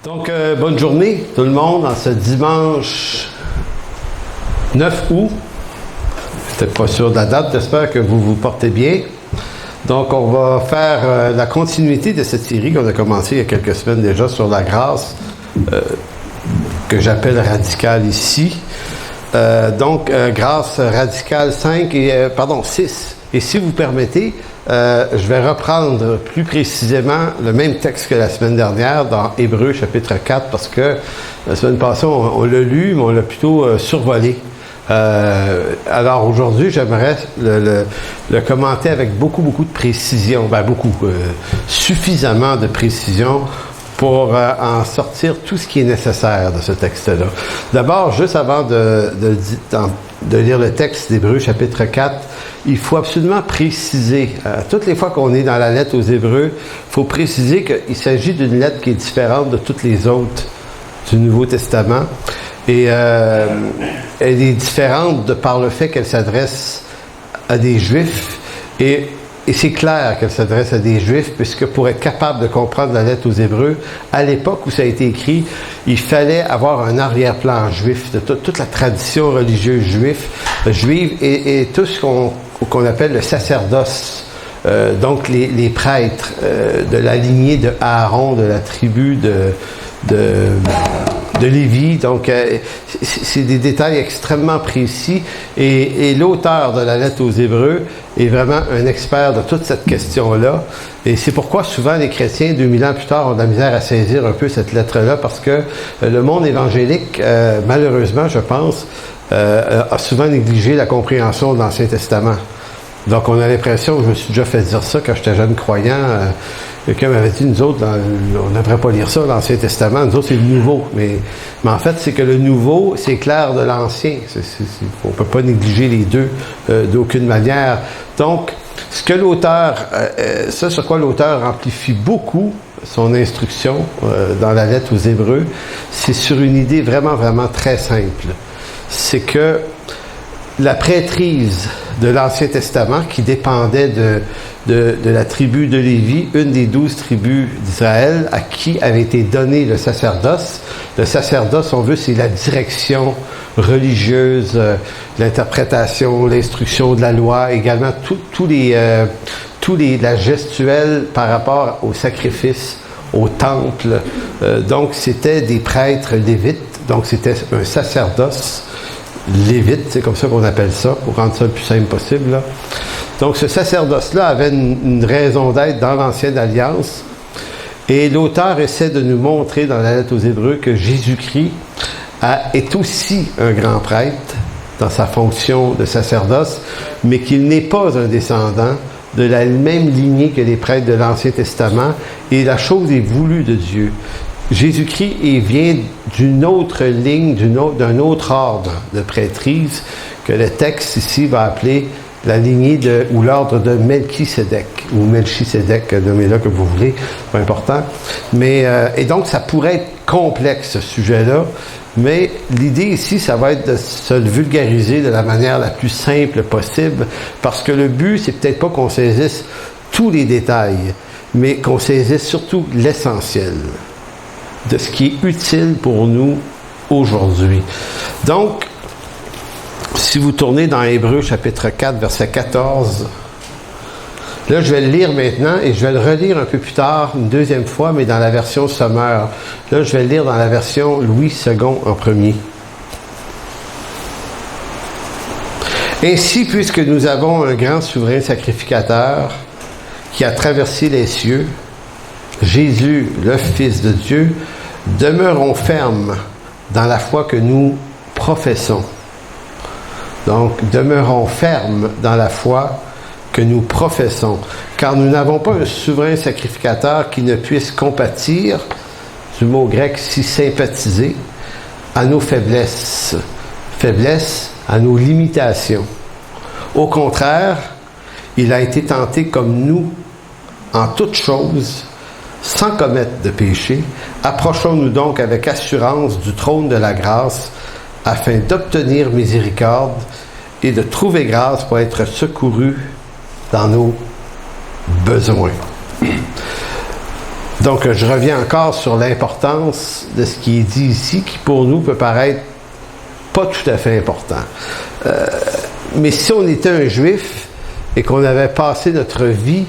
Donc, bonne journée tout le monde en ce dimanche 9 août. Je n'étais pas sûr de la date, j'espère que vous vous portez bien. Donc, on va faire la continuité de cette série qu'on a commencée il y a quelques semaines déjà sur la grâce, que j'appelle radicale ici. Grâce radicale 6. Et si vous permettez, je vais reprendre plus précisément le même texte que la semaine dernière dans Hébreux chapitre 4 parce que la semaine passée, on l'a lu, mais on l'a plutôt survolé. Alors aujourd'hui, j'aimerais le commenter avec beaucoup de précision, suffisamment de précision pour en sortir tout ce qui est nécessaire de ce texte-là. D'abord, juste avant de lire le texte d'Hébreux chapitre 4, il faut absolument préciser, toutes les fois qu'on est dans la lettre aux Hébreux, il faut préciser qu'il s'agit d'une lettre qui est différente de toutes les autres du Nouveau Testament. Et elle est différente de par le fait qu'elle s'adresse à des Juifs. Et c'est clair qu'elle s'adresse à des Juifs, puisque pour être capable de comprendre la lettre aux Hébreux, à l'époque où ça a été écrit, il fallait avoir un arrière-plan juif, de toute la tradition religieuse juive et tout ce qu'on appelle le sacerdoce. Donc les prêtres de la lignée de Aaron, de la tribu de Lévi. Donc, c'est des détails extrêmement précis et l'auteur de la lettre aux Hébreux est vraiment un expert de toute cette question-là. Et c'est pourquoi souvent les chrétiens, 2000 ans plus tard, ont de la misère à saisir un peu cette lettre-là parce que le monde évangélique, malheureusement, je pense, a souvent négligé la compréhension de l'Ancien Testament. Donc, on a l'impression, je me suis déjà fait dire ça quand j'étais jeune croyant, quelqu'un m'avait dit, nous autres, on ne devrait pas lire ça, l'Ancien Testament, nous autres, c'est le Nouveau. Mais en fait, c'est que le Nouveau, c'est clair de l'Ancien. On ne peut pas négliger les deux d'aucune manière. Donc, ce que l'auteur, sur quoi l'auteur amplifie beaucoup son instruction dans la lettre aux Hébreux, c'est sur une idée vraiment très simple. C'est que la prêtrise de l'Ancien Testament, qui dépendait de la tribu de Lévi, une des 12 tribus d'Israël, à qui avait été donné le sacerdoce. Le sacerdoce, on veut, c'est la direction religieuse, l'interprétation, l'instruction de la loi, également la gestuelle par rapport au sacrifice, au temple. Donc, c'était des prêtres lévites, donc c'était un sacerdoce lévite, c'est comme ça qu'on appelle ça, pour rendre ça le plus simple possible, là. Donc, ce sacerdoce-là avait une raison d'être dans l'Ancienne Alliance. Et l'auteur essaie de nous montrer dans la lettre aux Hébreux que Jésus-Christ est aussi un grand prêtre dans sa fonction de sacerdoce, mais qu'il n'est pas un descendant de la même lignée que les prêtres de l'Ancien Testament. Et la chose est voulue de Dieu. Jésus-Christ vient d'une autre ligne, d'un autre ordre de prêtrise que le texte ici va appeler la lignée ou l'ordre de Melchisédek, ou Melchisédek, nommez-le que vous voulez, pas important. Mais, et donc, ça pourrait être complexe, ce sujet-là, mais l'idée ici, ça va être de se le vulgariser de la manière la plus simple possible, parce que le but, c'est peut-être pas qu'on saisisse tous les détails, mais qu'on saisisse surtout l'essentiel de ce qui est utile pour nous aujourd'hui. Donc, si vous tournez dans Hébreux chapitre 4, verset 14, là, je vais le lire maintenant et je vais le relire un peu plus tard, une deuxième fois, mais dans la version sommaire. Là, je vais le lire dans la version Louis II en premier. Ainsi, puisque nous avons un grand souverain sacrificateur qui a traversé les cieux, Jésus, le Fils de Dieu, demeurons fermes dans la foi que nous professons. Donc, demeurons fermes dans la foi que nous professons, car nous n'avons pas un souverain sacrificateur qui ne puisse compatir, du mot grec si sympathiser, à nos faiblesses, à nos limitations. Au contraire, il a été tenté comme nous en toutes choses, sans commettre de péché. Approchons-nous donc avec assurance du trône de la grâce, afin d'obtenir miséricorde et de trouver grâce pour être secourus dans nos besoins. Donc, je reviens encore sur l'importance de ce qui est dit ici, qui pour nous peut paraître pas tout à fait important. Mais si on était un juif et qu'on avait passé notre vie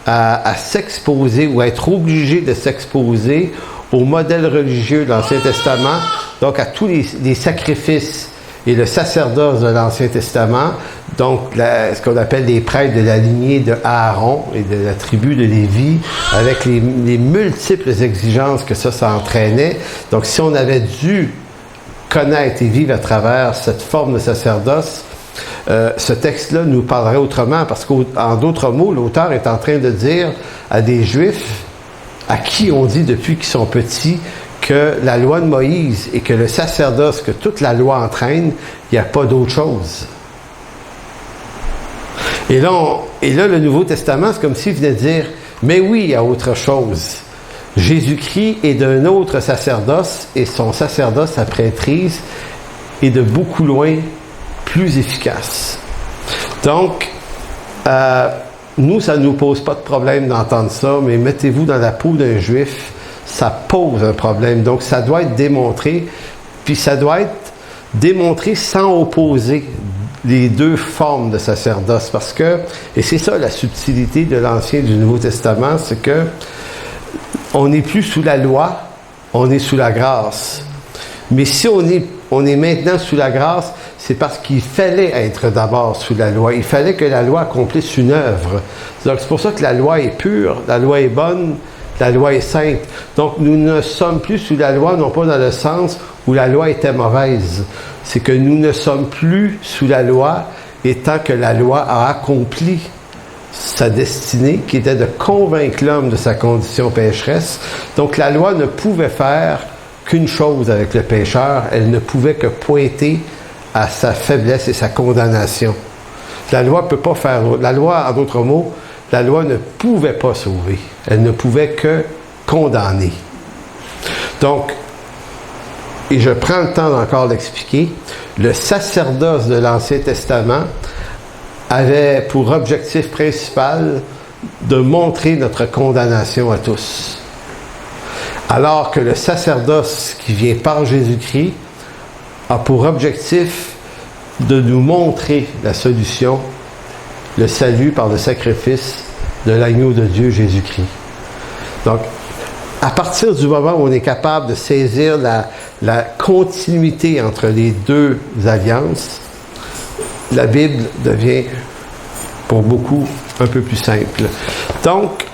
à s'exposer ou à être obligé de s'exposer au modèle religieux de l'Ancien Testament, donc à tous les sacrifices et le sacerdoce de l'Ancien Testament, donc ce qu'on appelle les prêtres de la lignée de Aaron et de la tribu de Lévi, avec les multiples exigences que ça entraînait. Donc si on avait dû connaître et vivre à travers cette forme de sacerdoce, ce texte-là nous parlerait autrement, parce qu'en d'autres mots, l'auteur est en train de dire à des Juifs à qui on dit depuis qu'ils sont petits que la loi de Moïse et que le sacerdoce, que toute la loi entraîne, il n'y a pas d'autre chose. Et là, le Nouveau Testament, c'est comme s'il venait dire, mais oui, il y a autre chose. Jésus-Christ est d'un autre sacerdoce, et son sacerdoce, sa prêtrise, est de beaucoup loin plus efficace. Donc, nous, ça ne nous pose pas de problème d'entendre ça, mais mettez-vous dans la peau d'un Juif, ça pose un problème. Donc, ça doit être démontré, puis ça doit être démontré sans opposer les deux formes de sacerdoce, parce que, et c'est ça la subtilité de l'Ancien et du Nouveau Testament, c'est que on n'est plus sous la loi, on est sous la grâce. Mais si on est maintenant sous la grâce, c'est parce qu'il fallait être d'abord sous la loi. Il fallait que la loi accomplisse une œuvre. Donc c'est pour ça que la loi est pure, la loi est bonne, la loi est sainte. Donc nous ne sommes plus sous la loi, non pas dans le sens où la loi était mauvaise. C'est que nous ne sommes plus sous la loi, étant que la loi a accompli sa destinée, qui était de convaincre l'homme de sa condition pécheresse. Donc la loi ne pouvait faire qu'une chose avec le pécheur, elle ne pouvait que pointer à sa faiblesse et sa condamnation. La loi peut pas faire... La loi, en d'autres mots, la loi ne pouvait pas sauver. Elle ne pouvait que condamner. Donc, et je prends le temps encore d'expliquer, le sacerdoce de l'Ancien Testament avait pour objectif principal de montrer notre condamnation à tous. Alors que le sacerdoce qui vient par Jésus-Christ a pour objectif de nous montrer la solution, le salut par le sacrifice de l'agneau de Dieu, Jésus-Christ. Donc, à partir du moment où on est capable de saisir la continuité entre les deux alliances, la Bible devient, pour beaucoup, un peu plus simple. Donc,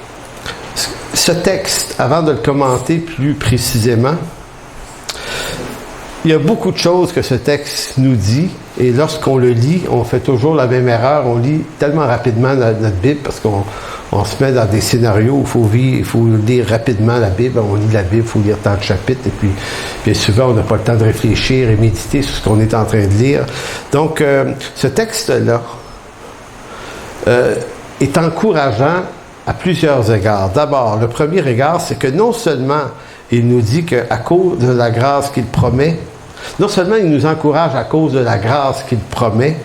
ce texte, avant de le commenter plus précisément, il y a beaucoup de choses que ce texte nous dit, et lorsqu'on le lit, on fait toujours la même erreur, on lit tellement rapidement notre Bible, parce qu'on se met dans des scénarios où il faut lire rapidement la Bible, on lit la Bible, il faut lire tant de chapitres, et puis bien souvent on n'a pas le temps de réfléchir et méditer sur ce qu'on est en train de lire. Donc, ce texte-là est encourageant à plusieurs égards. D'abord, le premier égard, c'est que non seulement il nous dit qu'à cause de la grâce qu'il promet, non seulement il nous encourage à cause de la grâce qu'il promet,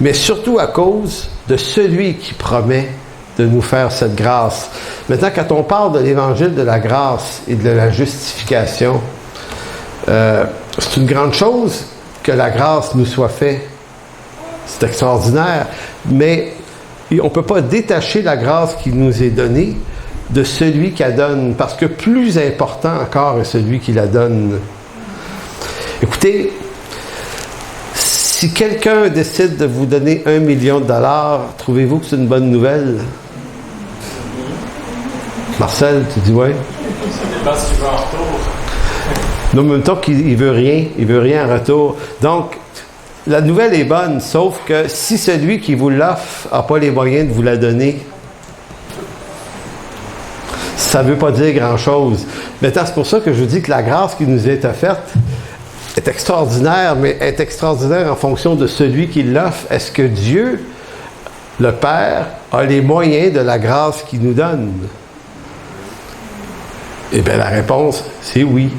mais surtout à cause de celui qui promet de nous faire cette grâce. Maintenant, quand on parle de l'évangile de la grâce et de la justification, c'est une grande chose que la grâce nous soit faite. C'est extraordinaire, mais on ne peut pas détacher la grâce qui nous est donnée de celui qui la donne, parce que plus important encore est celui qui la donne. Écoutez, si quelqu'un décide de vous donner $1 million, trouvez-vous que c'est une bonne nouvelle? Marcel, tu dis ouais? Ça dépend si tu veux en retour. Non, en même temps qu'il veut rien en retour. Donc, la nouvelle est bonne, sauf que si celui qui vous l'offre n'a pas les moyens de vous la donner, ça ne veut pas dire grand-chose. Maintenant, c'est pour ça que je vous dis que la grâce qui nous est offerte est extraordinaire, mais est extraordinaire en fonction de celui qui l'offre. Est-ce que Dieu, le Père, a les moyens de la grâce qu'il nous donne? Eh bien, la réponse, c'est oui.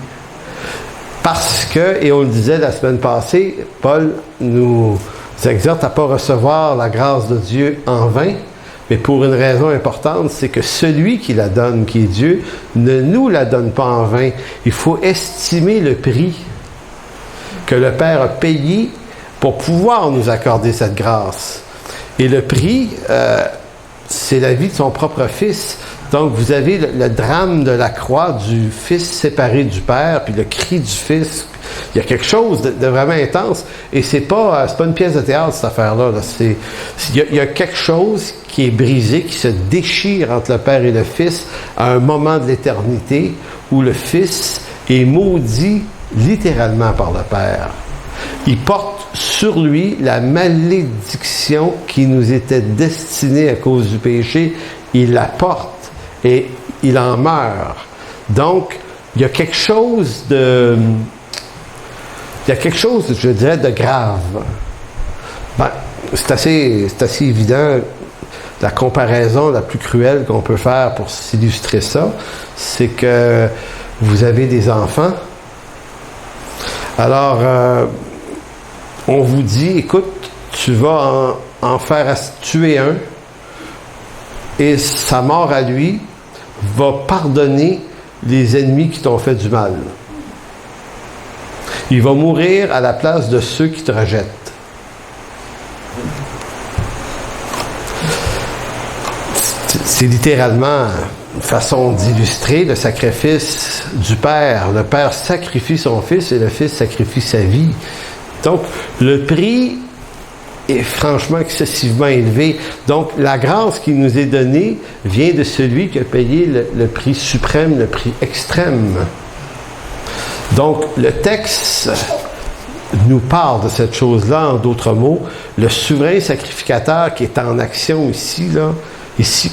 Parce que, et on le disait la semaine passée, Paul nous exhorte à ne pas recevoir la grâce de Dieu en vain, mais pour une raison importante, c'est que celui qui la donne, qui est Dieu, ne nous la donne pas en vain. Il faut estimer le prix que le Père a payé pour pouvoir nous accorder cette grâce. Et le prix, c'est la vie de son propre Fils. Donc, vous avez le drame de la croix du Fils séparé du Père, puis le cri du Fils. Il y a quelque chose de vraiment intense. Et c'est pas une pièce de théâtre, cette affaire-là. Là. Il y a quelque chose qui est brisé, qui se déchire entre le Père et le Fils à un moment de l'éternité où le Fils est maudit littéralement par le Père. Il porte sur lui la malédiction qui nous était destinée à cause du péché. Il la porte et il en meurt. Donc, il y a quelque chose de... je dirais, de grave. Ben, c'est assez évident. La comparaison la plus cruelle qu'on peut faire pour s'illustrer ça, c'est que vous avez des enfants. Alors, on vous dit, écoute, tu vas en faire tuer un, et sa mort à lui va pardonner les ennemis qui t'ont fait du mal. Il va mourir à la place de ceux qui te rejettent. C'est littéralement une façon d'illustrer le sacrifice du Père. Le Père sacrifie son Fils et le Fils sacrifie sa vie. Donc, le prix est franchement excessivement élevé. Donc, la grâce qui nous est donnée vient de celui qui a payé le prix suprême, le prix extrême. Donc, le texte nous parle de cette chose-là, en d'autres mots. Le souverain sacrificateur qui est en action ici,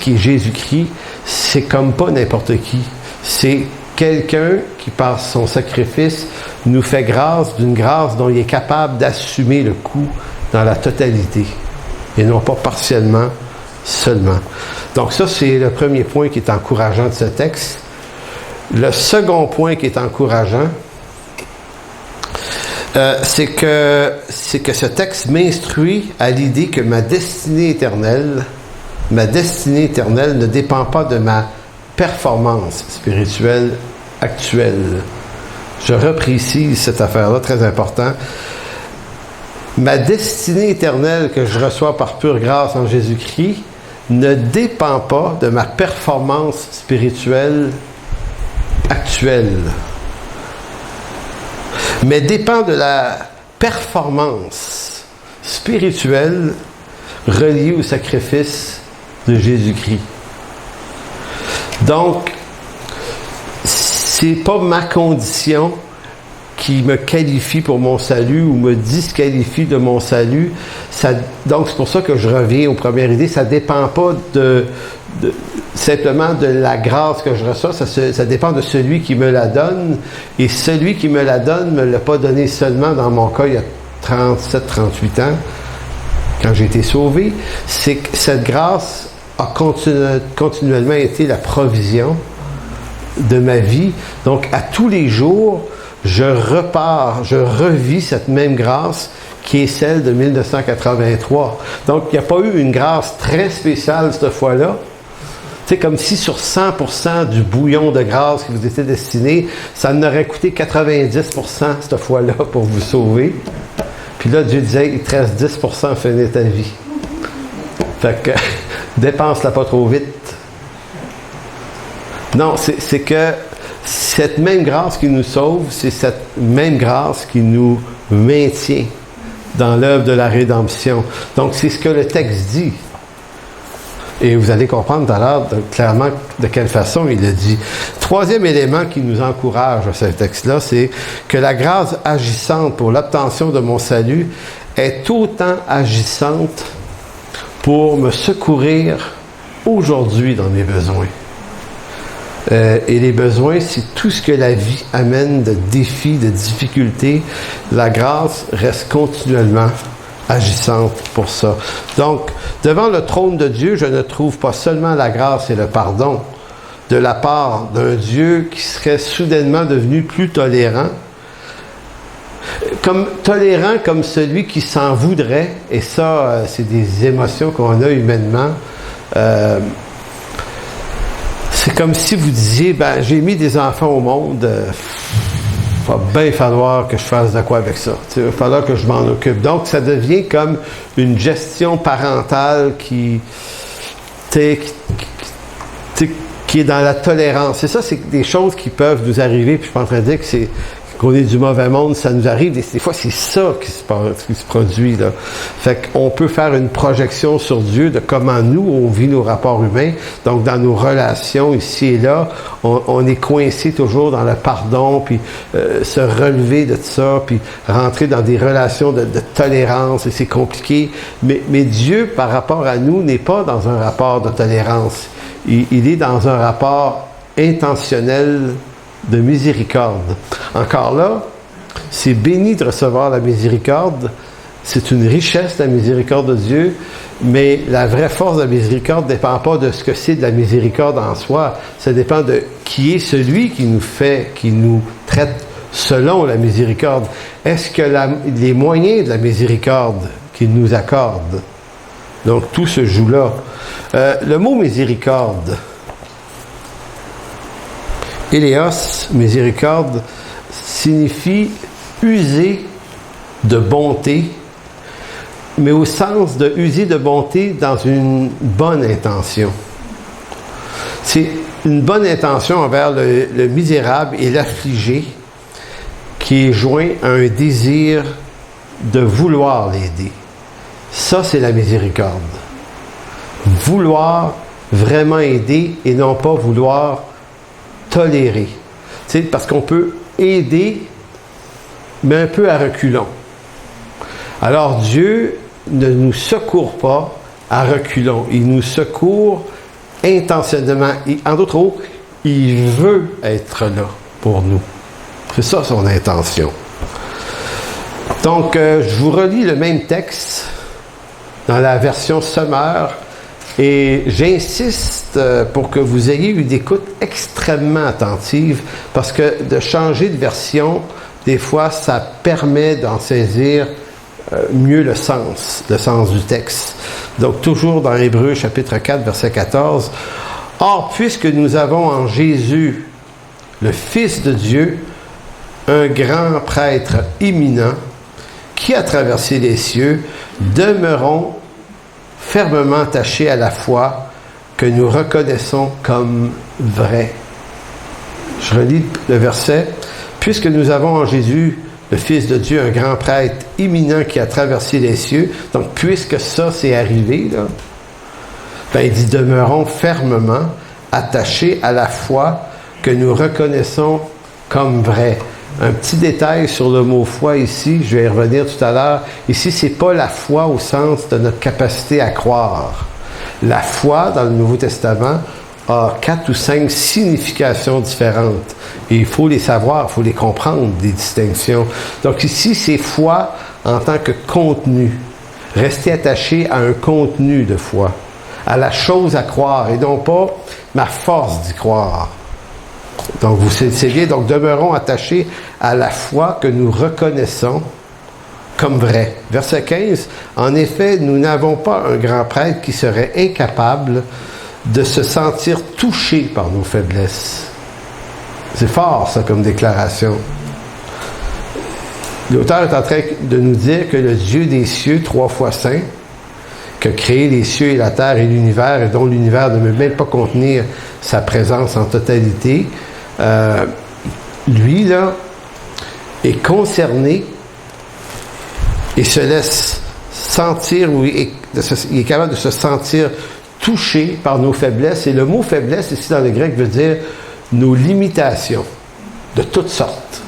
qui est Jésus-Christ, c'est comme pas n'importe qui. C'est quelqu'un qui, par son sacrifice, nous fait grâce d'une grâce dont il est capable d'assumer le coût dans la totalité, et non pas partiellement seulement. Donc ça, c'est le premier point qui est encourageant de ce texte. Le second point qui est encourageant, c'est que ce texte m'instruit à l'idée que ma destinée éternelle ne dépend pas de ma performance spirituelle actuelle. Je reprécise cette affaire-là, très important. Ma destinée éternelle que je reçois par pure grâce en Jésus-Christ ne dépend pas de ma performance spirituelle actuelle, mais dépend de la performance spirituelle reliée au sacrifice de Jésus-Christ. Donc, c'est pas ma condition qui me qualifie pour mon salut ou me disqualifie de mon salut. Donc, c'est pour ça que je reviens aux premières idées. Ça dépend pas simplement de la grâce que je reçois. Ça dépend de celui qui me la donne. Et celui qui me la donne ne me l'a pas donné seulement, dans mon cas, il y a 37-38 ans, quand j'ai été sauvé. C'est que cette grâce a continuellement été la provision de ma vie. Donc, à tous les jours, je revis cette même grâce qui est celle de 1983. Donc, il n'y a pas eu une grâce très spéciale cette fois-là. C'est comme si sur 100% du bouillon de grâce qui vous était destiné, ça en aurait coûté 90% cette fois-là pour vous sauver. Puis là, Dieu disait, il te reste 10% à finir ta vie. Fait que, dépense-la pas trop vite. Non, c'est que cette même grâce qui nous sauve, c'est cette même grâce qui nous maintient dans l'œuvre de la rédemption. Donc, c'est ce que le texte dit. Et vous allez comprendre tout à l'heure clairement de quelle façon il le dit. Troisième élément qui nous encourage à ce texte-là, c'est que la grâce agissante pour l'obtention de mon salut est autant agissante pour me secourir aujourd'hui dans mes besoins. Et les besoins, c'est tout ce que la vie amène de défis, de difficultés. La grâce reste continuellement agissante pour ça. Donc, devant le trône de Dieu, je ne trouve pas seulement la grâce et le pardon de la part d'un Dieu qui serait soudainement devenu plus tolérant, comme celui qui s'en voudrait, et ça, c'est des émotions qu'on a humainement, C'est comme si vous disiez, ben, j'ai mis des enfants au monde, va bien falloir que je fasse de quoi avec ça. Il va falloir que je m'en occupe. Donc, ça devient comme une gestion parentale qui est dans la tolérance. Et ça, c'est des choses qui peuvent nous arriver. Puis je suis pas en train de dire qu'on est du mauvais monde, ça nous arrive. Des fois, c'est ça qui se produit, là. Fait qu'on peut faire une projection sur Dieu de comment nous, on vit nos rapports humains. Donc, dans nos relations ici et là, on est coincé toujours dans le pardon, puis se relever de ça, puis rentrer dans des relations de tolérance, et c'est compliqué. Mais Dieu, par rapport à nous, n'est pas dans un rapport de tolérance. Il est dans un rapport intentionnel de miséricorde. Encore là, c'est béni de recevoir la miséricorde. C'est une richesse, la miséricorde de Dieu, mais la vraie force de la miséricorde ne dépend pas de ce que c'est de la miséricorde en soi. Ça dépend de qui est celui qui nous traite selon la miséricorde. Est-ce que les moyens de la miséricorde qu'il nous accorde? Donc, tout se joue là. Le mot miséricorde, Éléos, miséricorde, signifie user de bonté, mais au sens de user de bonté dans une bonne intention. C'est une bonne intention envers le misérable et l'affligé qui est joint à un désir de vouloir l'aider. Ça, c'est la miséricorde. Vouloir vraiment aider et non pas vouloir tolérer. Tu sais, parce qu'on peut aider, mais un peu à reculons. Alors Dieu ne nous secourt pas à reculons. Il nous secourt intentionnellement. En d'autres mots, il veut être là pour nous. C'est ça son intention. Donc, je vous relis le même texte dans la version Sommaire. Et j'insiste pour que vous ayez une écoute extrêmement attentive, parce que de changer de version, des fois, ça permet d'en saisir mieux le sens du texte. Donc, toujours dans Hébreux, chapitre 4, verset 14. « Or, puisque nous avons en Jésus, le Fils de Dieu, un grand prêtre éminent, qui a traversé les cieux, demeurons fermement attachés à la foi que nous reconnaissons comme vraie. » Je relis le verset. « Puisque nous avons en Jésus, le Fils de Dieu, un grand prêtre éminent qui a traversé les cieux. » Donc, puisque ça c'est arrivé, là, ben, il dit « Demeurons fermement attachés à la foi que nous reconnaissons comme vraie. » Un petit détail sur le mot foi ici, je vais y revenir tout à l'heure. Ici, c'est pas la foi au sens de notre capacité à croire. La foi, dans le Nouveau Testament, a 4 ou 5 significations différentes. Et il faut les savoir, il faut les comprendre, des distinctions. Donc ici, c'est foi en tant que contenu. Rester attaché à un contenu de foi, à la chose à croire, et non pas ma force d'y croire. Donc, vous c'est bien, donc demeurons attachés à la foi que nous reconnaissons comme vraie. Verset 15, « En effet, nous n'avons pas un grand prêtre qui serait incapable de se sentir touché par nos faiblesses. » C'est fort, ça, comme déclaration. L'auteur est en train de nous dire que le Dieu des cieux, 3 fois saint, qui a créé les cieux et la terre et l'univers, et dont l'univers ne peut même pas contenir sa présence en totalité, lui, là, est concerné et se laisse sentir, il est capable de se sentir touché par nos faiblesses. Et le mot faiblesse, ici dans le grec, veut dire nos limitations, de toutes sortes.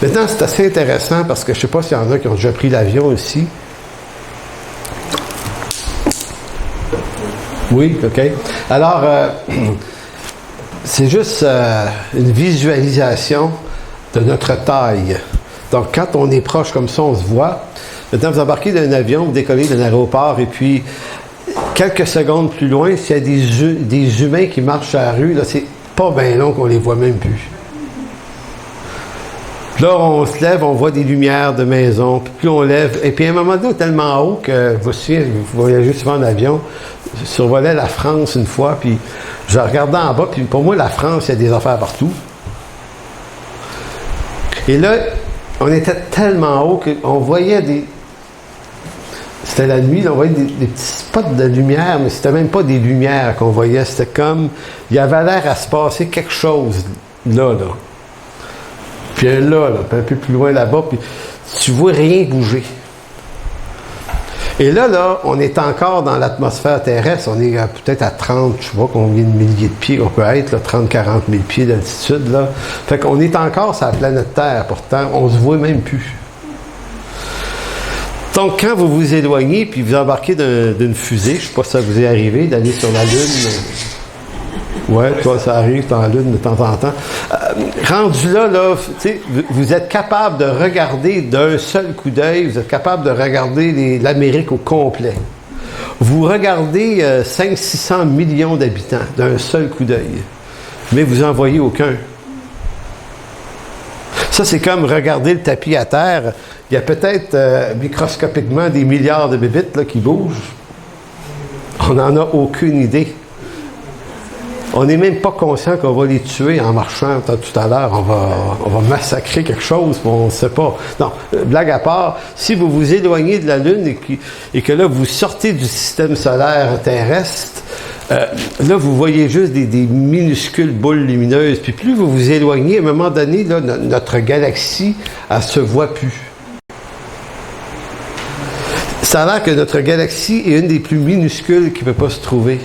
Maintenant, c'est assez intéressant parce que je ne sais pas s'il y en a qui ont déjà pris l'avion ici. Oui, OK. Alors, c'est juste une visualisation de notre taille. Donc, quand on est proche comme ça, on se voit. Maintenant, vous embarquez dans un avion, vous décollez d'un aéroport, et puis, quelques secondes plus loin, s'il y a des humains qui marchent à la rue, là, c'est pas bien long qu'on les voit même plus. Là, on se lève, on voit des lumières de maison, puis plus on lève, et puis à un moment donné, tellement haut que, vous voyagez souvent en avion, Je survolais la France une fois, puis je regardais en bas, puis pour moi, la France, il y a des affaires partout. Et là, on était tellement haut qu'on voyait des... C'était la nuit, là, on voyait des petits spots de lumière, mais c'était même pas des lumières qu'on voyait. C'était comme... Il y avait l'air à se passer quelque chose là. Puis là, puis un peu plus loin là-bas, puis tu vois rien bouger. Et là, on est encore dans l'atmosphère terrestre. On est peut-être à 30, je sais pas combien de milliers de pieds on peut être, là, 30, 40 000 pieds d'altitude, là. Fait qu'on est encore sur la planète Terre, pourtant, on se voit même plus. Donc, quand vous vous éloignez, puis vous embarquez d'une fusée, je sais pas si ça vous est arrivé, d'aller sur la Lune. Ouais, toi, ça arrive dans la Lune de temps en temps. Rendu là, vous êtes capable de regarder d'un seul coup d'œil, vous êtes capable de regarder l'Amérique au complet. Vous regardez 500-600 millions d'habitants d'un seul coup d'œil, mais vous n'en voyez aucun. Ça, c'est comme regarder le tapis à terre. Il y a peut-être microscopiquement des milliards de bébites là, qui bougent. On n'en a aucune idée. On n'est même pas conscient qu'on va les tuer en marchant tout à l'heure. On va massacrer quelque chose, mais on ne sait pas. Non, blague à part, si vous vous éloignez de la Lune et que là, vous sortez du système solaire terrestre, là, vous voyez juste des minuscules boules lumineuses. Puis plus vous vous éloignez, à un moment donné, là, notre galaxie, elle se voit plus. Ça a l'air que notre galaxie est une des plus minuscules qui ne peut pas se trouver.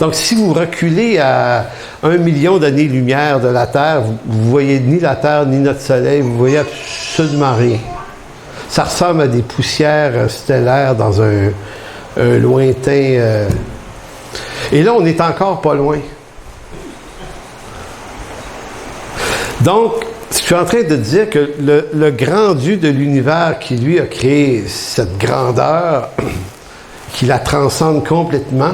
Donc, si vous reculez à 1 million d'années-lumière de la Terre, vous ne voyez ni la Terre ni notre Soleil, vous voyez absolument rien. Ça ressemble à des poussières stellaires dans un lointain... Et là, on est encore pas loin. Donc, je suis en train de dire que le grand Dieu de l'univers qui, lui, a créé cette grandeur, qui la transcende complètement,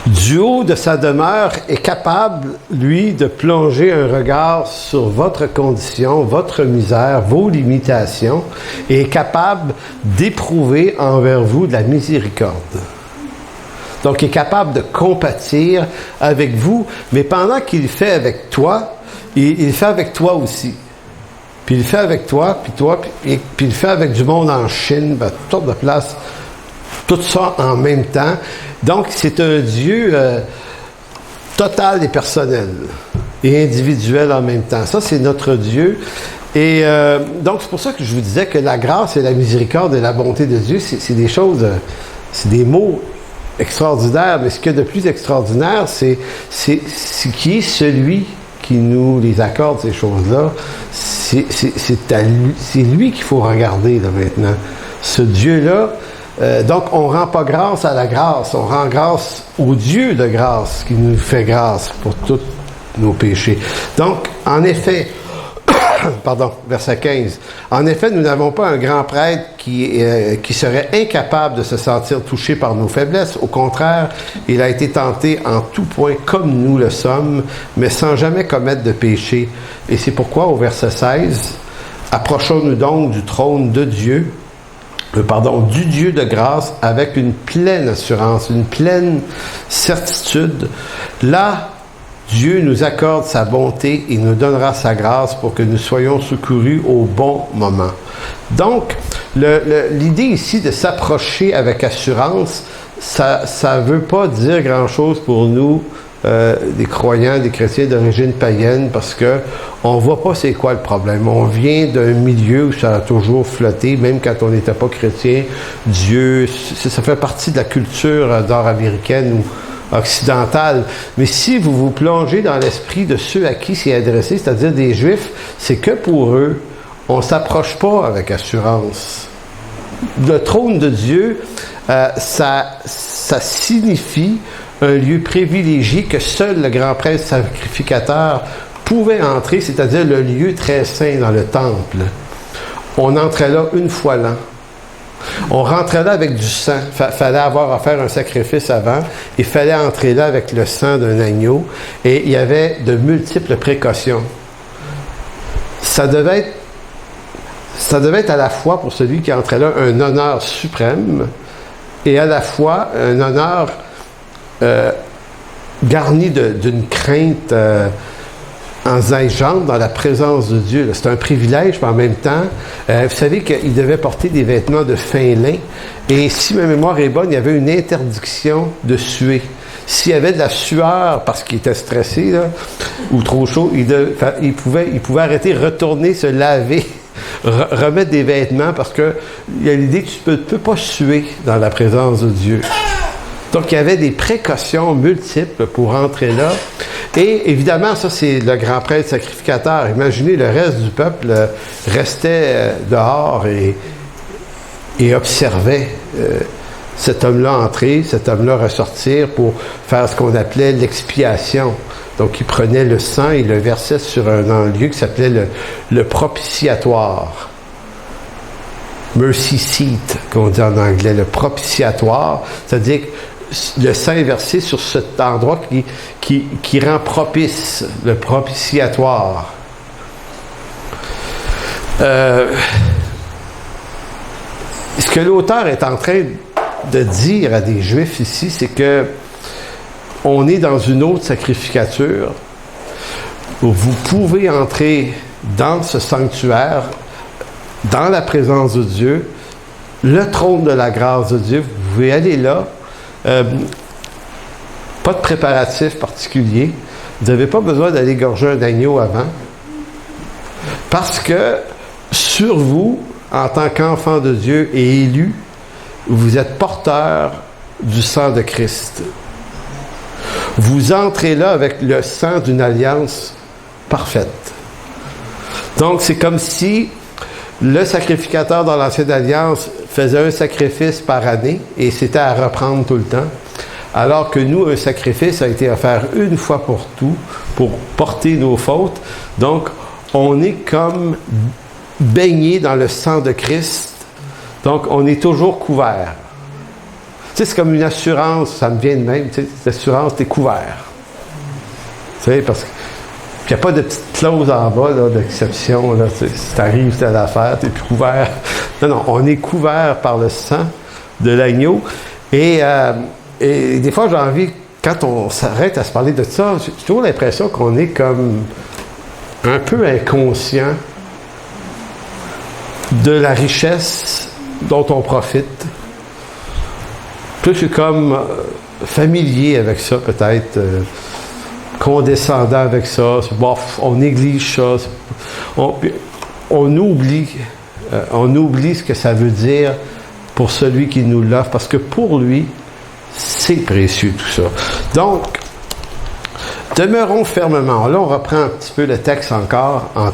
du haut de sa demeure est capable, lui, de plonger un regard sur votre condition, votre misère, vos limitations, et est capable d'éprouver envers vous de la miséricorde. Donc, il est capable de compatir avec vous, mais pendant qu'il le fait avec toi, il le fait avec toi aussi. Puis il le fait avec toi, puis il le fait avec du monde en Chine, toutes sortes de places, tout ça en même temps. Donc, c'est un Dieu total et personnel et individuel en même temps. Ça, c'est notre Dieu. Et donc, c'est pour ça que je vous disais que la grâce et la miséricorde et la bonté de Dieu, c'est des choses, c'est des mots extraordinaires. Mais ce qu'il y a de plus extraordinaire, c'est qui est celui qui nous les accorde, ces choses-là. C'est lui qu'il faut regarder là, maintenant. Ce Dieu-là. Donc, on ne rend pas grâce à la grâce, on rend grâce au Dieu de grâce qui nous fait grâce pour tous nos péchés. Donc, en effet, verset 15, en effet, nous n'avons pas un grand prêtre qui serait incapable de se sentir touché par nos faiblesses. Au contraire, il a été tenté en tout point comme nous le sommes, mais sans jamais commettre de péché. Et c'est pourquoi, au verset 16, approchons-nous donc du trône de Dieu, du Dieu de grâce, avec une pleine assurance, une pleine certitude. Là, Dieu nous accorde sa bonté et nous donnera sa grâce pour que nous soyons secourus au bon moment. Donc, l'idée ici de s'approcher avec assurance, ça ne veut pas dire grand-chose pour nous, des croyants, des chrétiens d'origine païenne, parce que on voit pas c'est quoi le problème. On vient d'un milieu où ça a toujours flotté, même quand on n'était pas chrétien. Dieu, ça fait partie de la culture nord-américaine ou occidentale. Mais si vous vous plongez dans l'esprit de ceux à qui c'est adressé, c'est-à-dire des Juifs, c'est que pour eux, on s'approche pas avec assurance. Le trône de Dieu, ça signifie un lieu privilégié que seul le grand prêtre sacrificateur pouvait entrer, c'est-à-dire le lieu très saint dans le temple. On entrait là une fois l'an. On rentrait là avec du sang. Fallait avoir à faire un sacrifice avant. Il fallait entrer là avec le sang d'un agneau. Et il y avait de multiples précautions. Ça devait être à la fois pour celui qui entrait là un honneur suprême, et à la fois un honneur garni d'une crainte engageante dans la présence de Dieu. C'est un privilège, mais en même temps, vous savez qu'il devait porter des vêtements de fin lin, et si ma mémoire est bonne, il y avait une interdiction de suer. S'il y avait de la sueur parce qu'il était stressé là, ou trop chaud, il pouvait arrêter, retourner se laver, remettre des vêtements, parce que il y a l'idée que tu ne peux pas suer dans la présence de Dieu. Donc, il y avait des précautions multiples pour entrer là. Et évidemment, ça, c'est le grand prêtre sacrificateur. Imaginez, le reste du peuple restait dehors et observait cet homme-là entrer, cet homme-là ressortir pour faire ce qu'on appelait l'expiation. Donc, il prenait le sang et le versait sur un lieu qui s'appelait le propitiatoire. Mercy seat, qu'on dit en anglais, le propitiatoire. C'est-à-dire que le sang est versé sur cet endroit qui rend propice, le propitiatoire. Ce que l'auteur est en train de dire à des Juifs ici, c'est que on est dans une autre sacrificature où vous pouvez entrer dans ce sanctuaire, dans la présence de Dieu, le trône de la grâce de Dieu. Vous pouvez aller là. Pas de préparatif particulier. Vous n'avez pas besoin d'aller gorger un agneau avant. Parce que sur vous, en tant qu'enfant de Dieu et élu, vous êtes porteur du sang de Christ. Vous entrez là avec le sang d'une alliance parfaite. Donc, c'est comme si le sacrificateur dans l'Ancienne Alliance faisait un sacrifice par année et c'était à reprendre tout le temps. Alors que nous, un sacrifice a été offert une fois pour tout, pour porter nos fautes. Donc, on est comme baigné dans le sang de Christ. Donc, on est toujours couvert. Tu sais, c'est comme une assurance, ça me vient de même, tu sais, l'assurance, t'es couvert. Tu sais, parce qu'il n'y a pas de petite clause en bas, là, d'exception, là, tu sais, si t'arrives à l'affaire, t'es plus couvert. Non, on est couvert par le sang de l'agneau. Et des fois, j'ai envie, quand on s'arrête à se parler de ça, j'ai toujours l'impression qu'on est comme un peu inconscient de la richesse dont on profite. Plus je suis comme familier avec ça, peut-être, condescendant avec ça. Bof, on néglige ça. On oublie ce que ça veut dire pour celui qui nous l'offre, parce que pour lui, c'est précieux tout ça. Donc, demeurons fermement. Là, on reprend un petit peu le texte encore en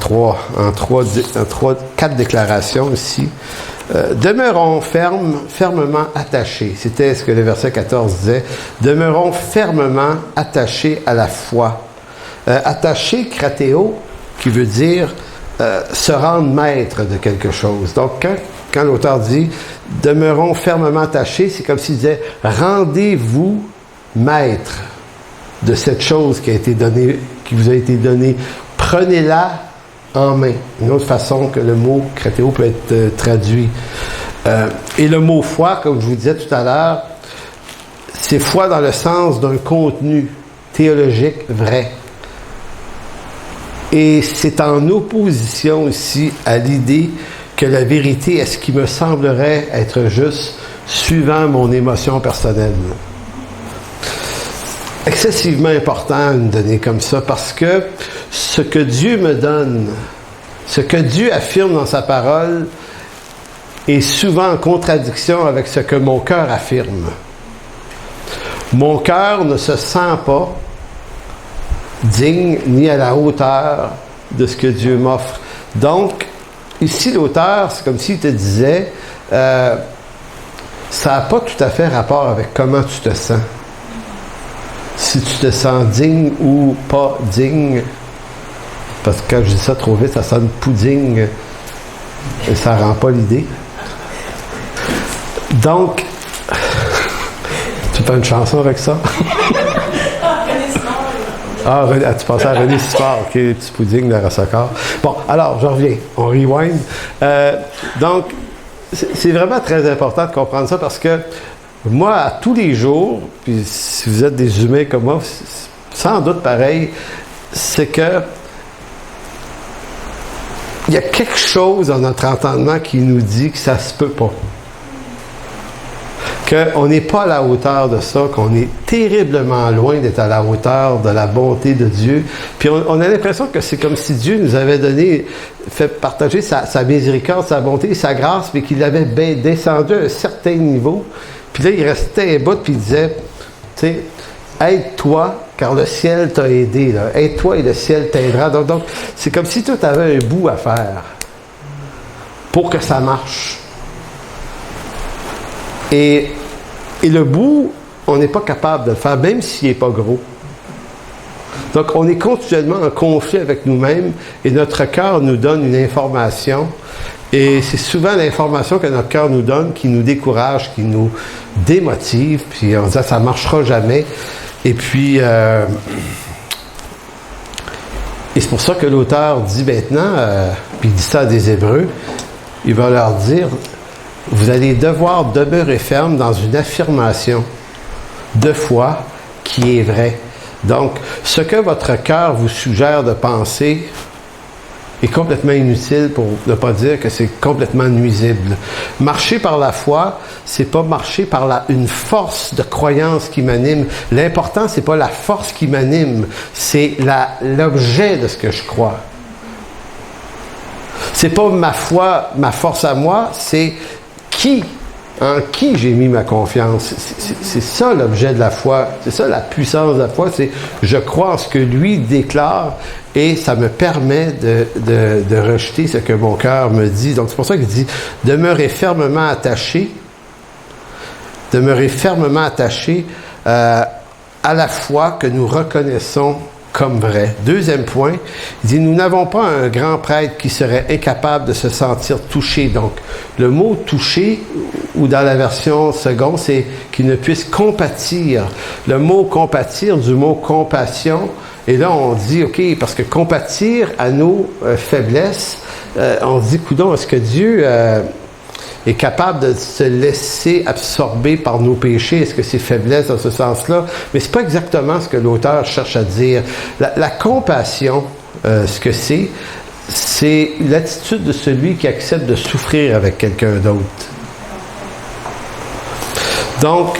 quatre déclarations ici. Demeurons fermement attachés. C'était ce que le verset 14 disait. Demeurons fermement attachés à la foi. Attaché, kratéo, qui veut dire se rendre maître de quelque chose. Donc, quand l'auteur dit « demeurons fermement attachés », c'est comme s'il disait « rendez-vous maître de cette chose qui vous a été donnée. Prenez-la en main ». Une autre façon que le mot « kratéo » peut être traduit. Et le mot « foi », comme je vous disais tout à l'heure, c'est foi dans le sens d'un contenu théologique vrai. Et c'est en opposition ici à l'idée que la vérité est ce qui me semblerait être juste suivant mon émotion personnelle. Excessivement important une donnée comme ça, parce que ce que Dieu me donne, ce que Dieu affirme dans sa parole, est souvent en contradiction avec ce que mon cœur affirme. Mon cœur ne se sent pas digne ni à la hauteur de ce que Dieu m'offre. Donc, ici, l'auteur, c'est comme s'il te disait, ça n'a pas tout à fait rapport avec comment tu te sens. Si tu te sens digne ou pas digne, parce que quand je dis ça trop vite, ça sonne pudding et ça ne rend pas l'idée. Donc, tu fais une chanson avec ça? Ah, tu pensais à René Sifard, ok, petit pudding de Rossacor. Bon, alors, je reviens, on rewind. Donc, c'est vraiment très important de comprendre ça, parce que Moi, à tous les jours, puis si vous êtes des humains comme moi, sans doute pareil, c'est que il y a quelque chose dans notre entendement qui nous dit que ça se peut pas. Qu'on n'est pas à la hauteur de ça, qu'on est terriblement loin d'être à la hauteur de la bonté de Dieu. Puis on a l'impression que c'est comme si Dieu nous avait fait partager sa miséricorde, sa bonté, sa grâce, mais qu'il avait descendu à un certain niveau. Puis là, il restait un bout, puis il disait, tu sais, aide-toi, car le ciel t'a aidé. Là. Aide-toi et le ciel t'aidera. Donc, c'est comme si toi, tu avais un bout à faire pour que ça marche. Et le bout, on n'est pas capable de le faire, même s'il n'est pas gros. Donc, on est continuellement en conflit avec nous-mêmes et notre cœur nous donne une information. Et c'est souvent l'information que notre cœur nous donne qui nous décourage, qui nous démotive. Puis on dit « ça ne marchera jamais ». Et puis, et c'est pour ça que l'auteur dit maintenant, puis il dit ça à des Hébreux, il va leur dire « vous allez devoir demeurer ferme dans une affirmation de foi qui est vraie ». Donc, ce que votre cœur vous suggère de penser est complètement inutile, pour ne pas dire que c'est complètement nuisible. Marcher par la foi, c'est pas marcher par une force de croyance qui m'anime. L'important, c'est pas la force qui m'anime, c'est l'objet de ce que je crois. C'est pas ma foi, ma force à moi, c'est en qui j'ai mis ma confiance. C'est ça l'objet de la foi. C'est ça la puissance de la foi. C'est je crois en ce que lui déclare et ça me permet de rejeter ce que mon cœur me dit. Donc c'est pour ça qu'il dit demeurez fermement attachés à la foi que nous reconnaissons comme vrai. Deuxième point, il dit, nous n'avons pas un grand prêtre qui serait incapable de se sentir touché. Donc, le mot touché, ou dans la version seconde, c'est qu'il ne puisse compatir. Le mot compatir, du mot compassion, et là on dit, OK, parce que compatir à nos faiblesses, on dit, coudonc, est-ce que Dieu est capable de se laisser absorber par nos péchés? Est-ce que c'est faiblesse dans ce sens-là? Mais c'est pas exactement ce que l'auteur cherche à dire. La compassion, ce que c'est l'attitude de celui qui accepte de souffrir avec quelqu'un d'autre. Donc,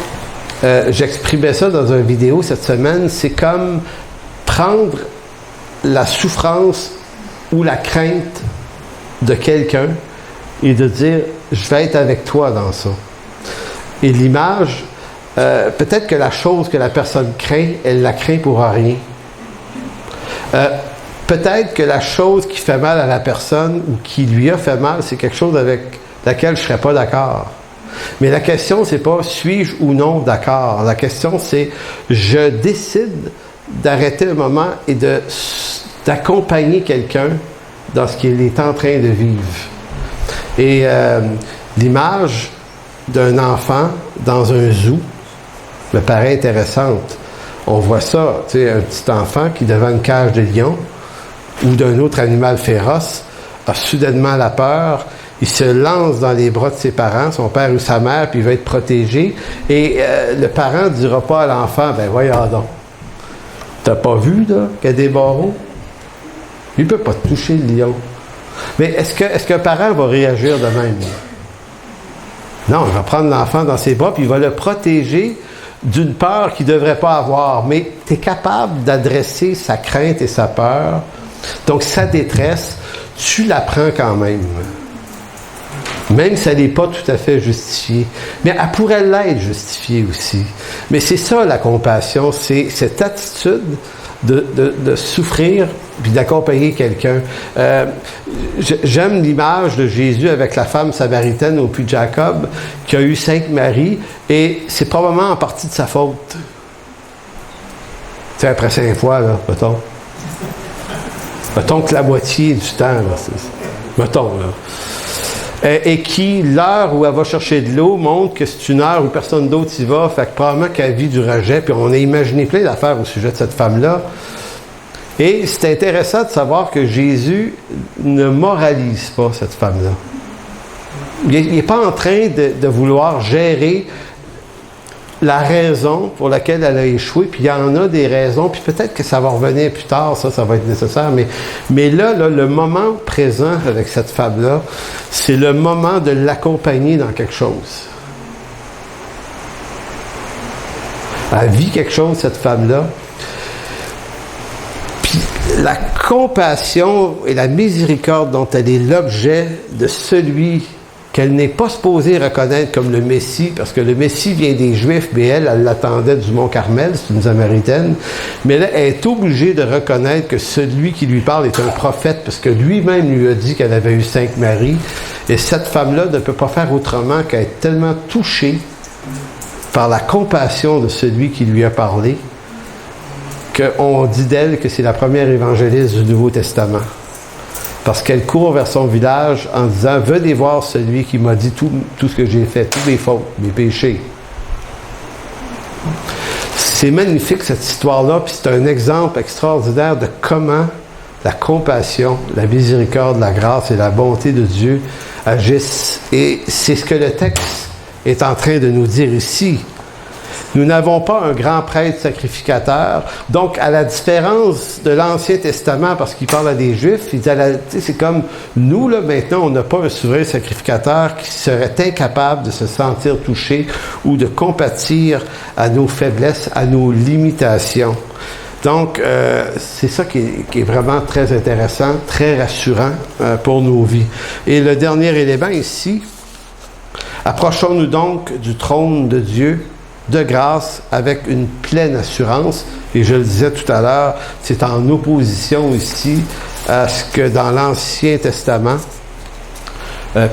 j'exprimais ça dans une vidéo cette semaine, c'est comme prendre la souffrance ou la crainte de quelqu'un et de dire, je vais être avec toi dans ça. Et l'image, peut-être que la chose que la personne craint, elle la craint pour rien. Peut-être que la chose qui fait mal à la personne ou qui lui a fait mal, c'est quelque chose avec laquelle je ne serais pas d'accord. Mais la question, c'est pas suis-je ou non d'accord. La question, c'est je décide d'arrêter un moment et d'accompagner quelqu'un dans ce qu'il est en train de vivre. Et l'image d'un enfant dans un zoo me paraît intéressante. On voit ça, tu sais, un petit enfant qui, devant une cage de lion ou d'un autre animal féroce, a soudainement la peur, il se lance dans les bras de ses parents, son père ou sa mère, puis il va être protégé. Et le parent ne dira pas à l'enfant, ben voyons donc, t'as pas vu là qu'il y a des barreaux? Il ne peut pas toucher le lion. Mais est-ce qu'un parent va réagir de même? Non, il va prendre l'enfant dans ses bras puis il va le protéger d'une peur qu'il ne devrait pas avoir. Mais tu es capable d'adresser sa crainte et sa peur. Donc, sa détresse, tu la prends quand même. Même si elle n'est pas tout à fait justifiée. Mais elle pourrait l'être justifiée aussi. Mais c'est ça la compassion, c'est cette attitude de souffrir puis d'accompagner quelqu'un. J'aime l'image de Jésus avec la femme samaritaine au puits de Jacob qui a eu Sainte Marie et c'est probablement en partie de sa faute. Tu sais, après 5 fois, là, mettons que la moitié du temps, là, mettons, là. Et qui, l'heure où elle va chercher de l'eau, montre que c'est une heure où personne d'autre y va, fait que probablement qu'elle vit du rejet, puis on a imaginé plein d'affaires au sujet de cette femme-là. Et c'est intéressant de savoir que Jésus ne moralise pas cette femme-là. Il n'est pas en train de vouloir gérer la raison pour laquelle elle a échoué, puis il y en a des raisons, puis peut-être que ça va revenir plus tard, ça va être nécessaire, mais là, le moment présent avec cette femme-là, c'est le moment de l'accompagner dans quelque chose. Elle vit quelque chose, cette femme-là. Puis la compassion et la miséricorde dont elle est l'objet de celui qu'elle n'est pas supposée reconnaître comme le Messie, parce que le Messie vient des Juifs, mais elle l'attendait du Mont Carmel, c'est une Samaritaine. Mais là, elle est obligée de reconnaître que celui qui lui parle est un prophète, parce que lui-même lui a dit qu'elle avait eu 5 maris. Et cette femme-là ne peut pas faire autrement qu'être tellement touchée par la compassion de celui qui lui a parlé, qu'on dit d'elle que c'est la première évangéliste du Nouveau Testament. Parce qu'elle court vers son village en disant « Venez voir celui qui m'a dit tout ce que j'ai fait, toutes mes fautes, mes péchés. » C'est magnifique cette histoire-là, puis c'est un exemple extraordinaire de comment la compassion, la miséricorde, la grâce et la bonté de Dieu agissent. Et c'est ce que le texte est en train de nous dire ici. Nous n'avons pas un grand prêtre sacrificateur. Donc, à la différence de l'Ancien Testament, parce qu'il parle à des Juifs, il dit, c'est comme nous, là, maintenant, on n'a pas un souverain sacrificateur qui serait incapable de se sentir touché ou de compatir à nos faiblesses, à nos limitations. Donc, c'est ça qui est vraiment très intéressant, très rassurant pour nos vies. Et le dernier élément ici, approchons-nous donc du trône de Dieu, de grâce, avec une pleine assurance. Et je le disais tout à l'heure, c'est en opposition ici à ce que dans l'Ancien Testament,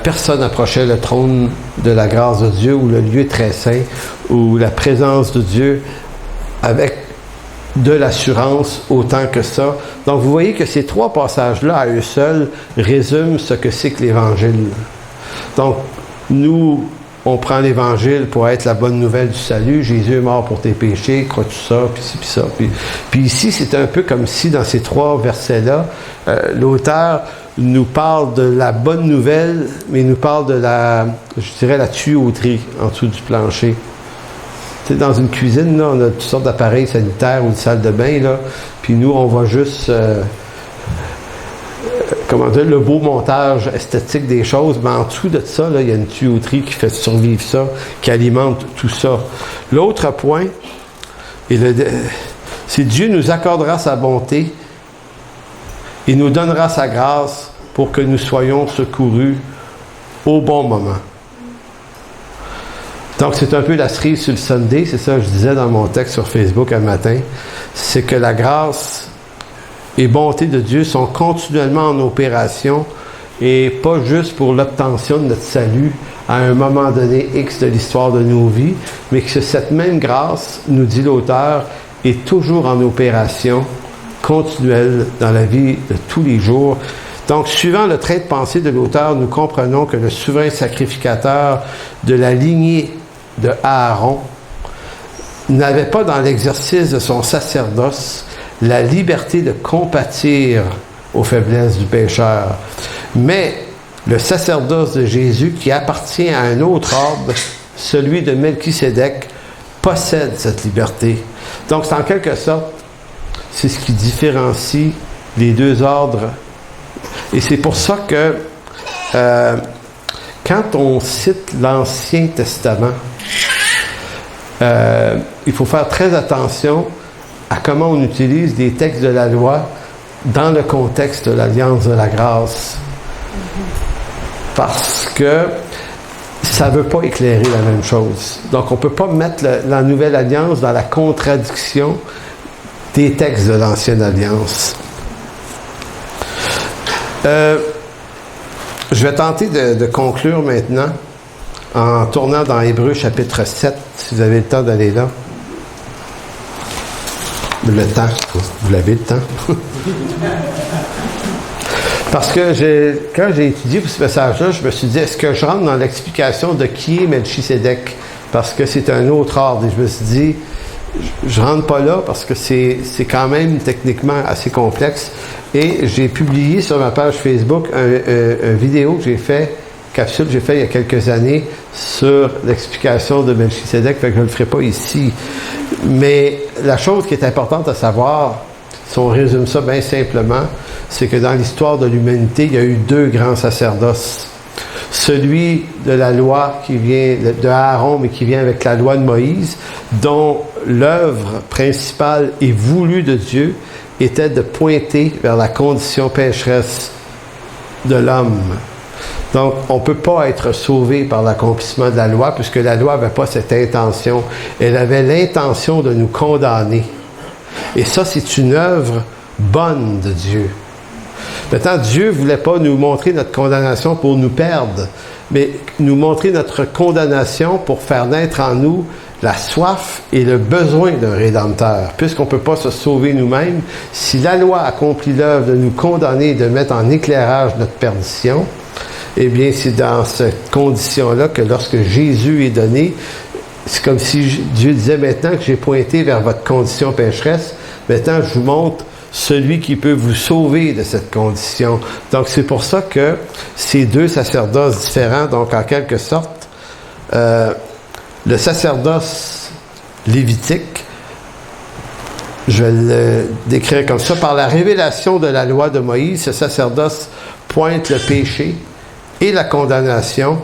personne n'approchait le trône de la grâce de Dieu ou le lieu très saint ou la présence de Dieu avec de l'assurance autant que ça. Donc vous voyez que ces 3 passages-là à eux seuls résument ce que c'est que l'Évangile. Donc nous, on prend l'Évangile pour être la bonne nouvelle du salut. Jésus est mort pour tes péchés, crois-tu ça, puis ci, puis ça. Puis ici, c'est un peu comme si, dans ces 3 versets-là, l'auteur nous parle de la bonne nouvelle, mais il nous parle de la tuyauterie en dessous du plancher. Tu sais, dans une cuisine, là, on a toutes sortes d'appareils sanitaires ou de salles de bain, là, puis nous, on va juste... le beau montage esthétique des choses, mais en dessous de ça, là, il y a une tuyauterie qui fait survivre ça, qui alimente tout ça. L'autre point, c'est Dieu nous accordera sa bonté et nous donnera sa grâce pour que nous soyons secourus au bon moment. Donc, c'est un peu la cerise sur le Sunday, c'est ça que je disais dans mon texte sur Facebook un matin, c'est que la grâce et bonté de Dieu sont continuellement en opération et pas juste pour l'obtention de notre salut à un moment donné X de l'histoire de nos vies, mais que cette même grâce, nous dit l'auteur, est toujours en opération continuelle dans la vie de tous les jours. Donc, suivant le trait de pensée de l'auteur, nous comprenons que le souverain sacrificateur de la lignée de Aaron n'avait pas dans l'exercice de son sacerdoce la liberté de compatir aux faiblesses du pécheur. Mais le sacerdoce de Jésus, qui appartient à un autre ordre, celui de Melchisédek, possède cette liberté. Donc, c'est en quelque sorte, c'est ce qui différencie les 2 ordres. Et c'est pour ça que quand on cite l'Ancien Testament, il faut faire très attention à comment on utilise des textes de la loi dans le contexte de l'Alliance de la grâce. Parce que ça ne veut pas éclairer la même chose. Donc, on ne peut pas mettre la Nouvelle Alliance dans la contradiction des textes de l'Ancienne Alliance. Je vais tenter de conclure maintenant en tournant dans Hébreux chapitre 7, si vous avez le temps d'aller là. Le temps, vous l'avez le temps. Parce que quand j'ai étudié ce message-là, je me suis dit, est-ce que je rentre dans l'explication de qui est Melchisédek? Parce que c'est un autre ordre. Et je me suis dit, je rentre pas là parce que c'est quand même techniquement assez complexe. Et j'ai publié sur ma page Facebook une vidéo que j'ai fait capsule que j'ai fait il y a quelques années sur l'explication de Melchisédek, fait que je ne le ferai pas ici. Mais la chose qui est importante à savoir, si on résume ça bien simplement, c'est que dans l'histoire de l'humanité, il y a eu deux grands sacerdoces. Celui de la loi qui vient de Aaron, mais qui vient avec la loi de Moïse, dont l'œuvre principale et voulue de Dieu était de pointer vers la condition pécheresse de l'homme. Donc, on ne peut pas être sauvé par l'accomplissement de la loi, puisque la loi n'avait pas cette intention. Elle avait l'intention de nous condamner. Et ça, c'est une œuvre bonne de Dieu. Maintenant, Dieu ne voulait pas nous montrer notre condamnation pour nous perdre, mais nous montrer notre condamnation pour faire naître en nous la soif et le besoin d'un Rédempteur. Puisqu'on ne peut pas se sauver nous-mêmes, si la loi accomplit l'œuvre de nous condamner et de mettre en éclairage notre perdition, eh bien, c'est dans cette condition-là que lorsque Jésus est donné, c'est comme si Dieu disait, maintenant que j'ai pointé vers votre condition pécheresse, maintenant je vous montre celui qui peut vous sauver de cette condition. Donc, c'est pour ça que ces deux sacerdoces différents, donc en quelque sorte, le sacerdoce lévitique, je vais le décrire comme ça, par la révélation de la loi de Moïse, ce sacerdoce pointe le péché et la condamnation,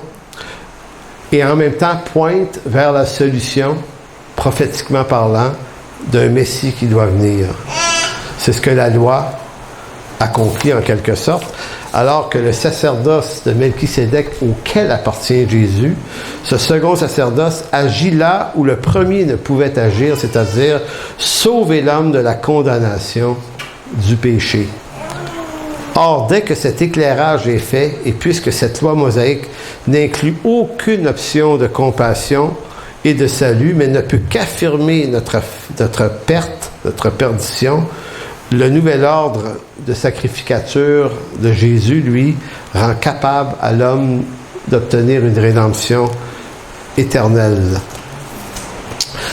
et en même temps pointe vers la solution, prophétiquement parlant, d'un Messie qui doit venir. C'est ce que la loi accomplit en quelque sorte, alors que le sacerdoce de Melchisédek auquel appartient Jésus, ce second sacerdoce agit là où le premier ne pouvait agir, c'est-à-dire sauver l'homme de la condamnation du péché. Or, dès que cet éclairage est fait, et puisque cette loi mosaïque n'inclut aucune option de compassion et de salut, mais ne peut qu'affirmer notre perte, notre perdition, le nouvel ordre de sacrificature de Jésus, lui, rend capable à l'homme d'obtenir une rédemption éternelle.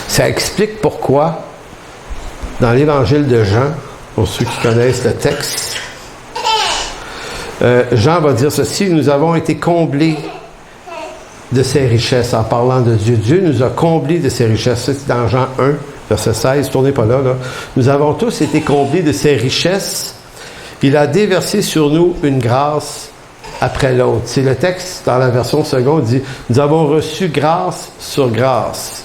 Ça explique pourquoi, dans l'Évangile de Jean, pour ceux qui connaissent le texte, Jean va dire ceci: nous avons été comblés de ses richesses, en parlant de Dieu. Dieu nous a comblés de ses richesses. C'est dans Jean 1, verset 16, tournez pas là. Nous avons tous été comblés de ses richesses. Il a déversé sur nous une grâce après l'autre. C'est le texte, dans la version seconde, dit « Nous avons reçu grâce sur grâce ».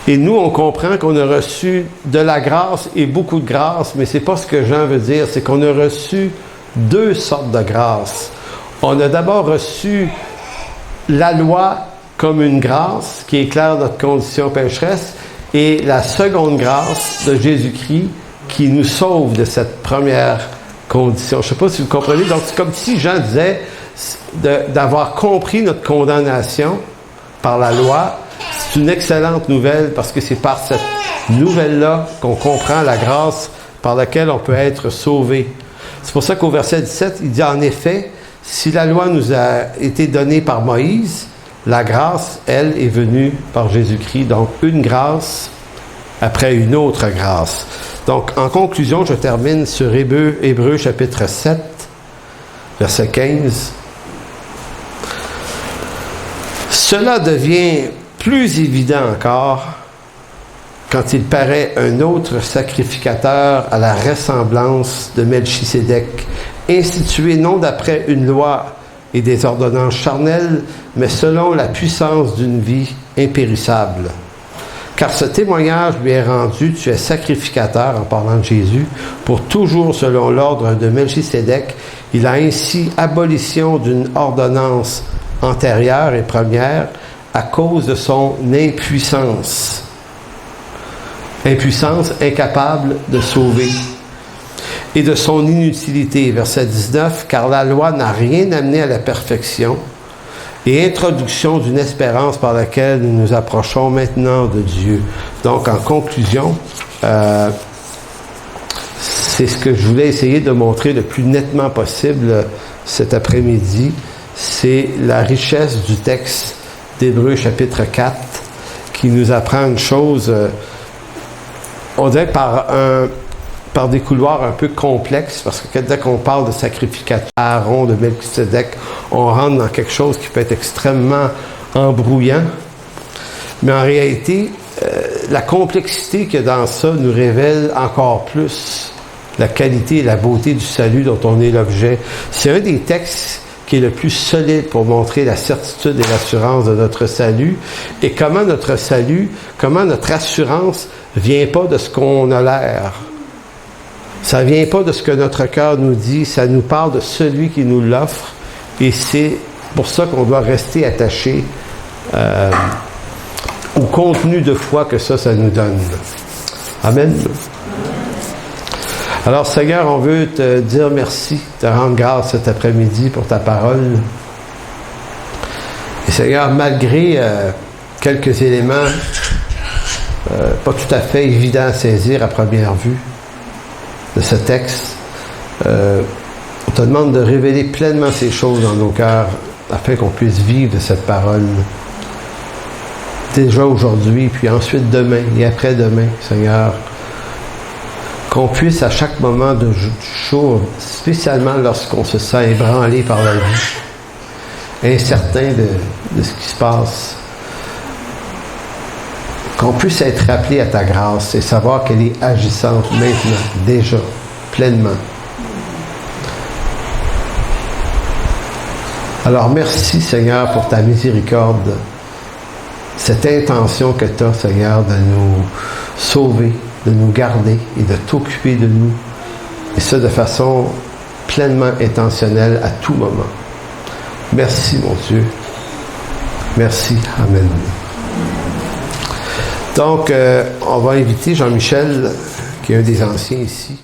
Et nous, on comprend qu'on a reçu de la grâce et beaucoup de grâce, mais c'est pas ce que Jean veut dire. C'est qu'on a reçu deux sortes de grâce. On a d'abord reçu la loi comme une grâce qui éclaire notre condition pécheresse, et la seconde grâce de Jésus-Christ qui nous sauve de cette première condition. Je ne sais pas si vous comprenez. Donc, c'est comme si Jean disait d'avoir compris notre condamnation par la loi. C'est une excellente nouvelle parce que c'est par cette nouvelle-là qu'on comprend la grâce par laquelle on peut être sauvé. C'est pour ça qu'au verset 17, il dit en effet, si la loi nous a été donnée par Moïse, la grâce, elle, est venue par Jésus-Christ. Donc, une grâce après une autre grâce. Donc, en conclusion, je termine sur Hébreux chapitre 7, verset 15. Cela devient plus évident encore quand il paraît un autre sacrificateur à la ressemblance de Melchisédek, institué non d'après une loi et des ordonnances charnelles, mais selon la puissance d'une vie impérissable. Car ce témoignage lui est rendu, tu es sacrificateur, en parlant de Jésus, pour toujours selon l'ordre de Melchisédek. Il a ainsi abolition d'une ordonnance antérieure et première à cause de son impuissance. Impuissance, incapable de sauver. Et de son inutilité, verset 19, car la loi n'a rien amené à la perfection, et introduction d'une espérance par laquelle nous nous approchons maintenant de Dieu. Donc, en conclusion, c'est ce que je voulais essayer de montrer le plus nettement possible cet après-midi, c'est la richesse du texte d'Hébreux chapitre 4, qui nous apprend une chose, on dirait par par des couloirs un peu complexes, parce que dès qu'on parle de sacrificateur, Aaron, de Melchisedec, on rentre dans quelque chose qui peut être extrêmement embrouillant. Mais en réalité, la complexité qu'il y a dans ça nous révèle encore plus la qualité et la beauté du salut dont on est l'objet. C'est un des textes qui est le plus solide pour montrer la certitude et l'assurance de notre salut, et comment notre salut, comment notre assurance vient pas de ce qu'on a l'air. Ça vient pas de ce que notre cœur nous dit, ça nous parle de celui qui nous l'offre, et c'est pour ça qu'on doit rester attaché au contenu de foi que ça nous donne. Amen. Alors, Seigneur, on veut te dire merci, te rendre grâce cet après-midi pour ta parole. Et Seigneur, malgré quelques éléments pas tout à fait évidents à saisir à première vue de ce texte, on te demande de révéler pleinement ces choses dans nos cœurs afin qu'on puisse vivre de cette parole déjà aujourd'hui, puis ensuite demain et après-demain, Seigneur. Qu'on puisse à chaque moment du jour, spécialement lorsqu'on se sent ébranlé par la vie, incertain de ce qui se passe, qu'on puisse être rappelé à ta grâce et savoir qu'elle est agissante maintenant, déjà, pleinement. Alors merci Seigneur pour ta miséricorde, cette intention que tu as Seigneur de nous sauver, de nous garder et de t'occuper de nous, et ça de façon pleinement intentionnelle à tout moment. Merci mon Dieu. Merci. Amen. Donc, on va inviter Jean-Michel, qui est un des anciens ici.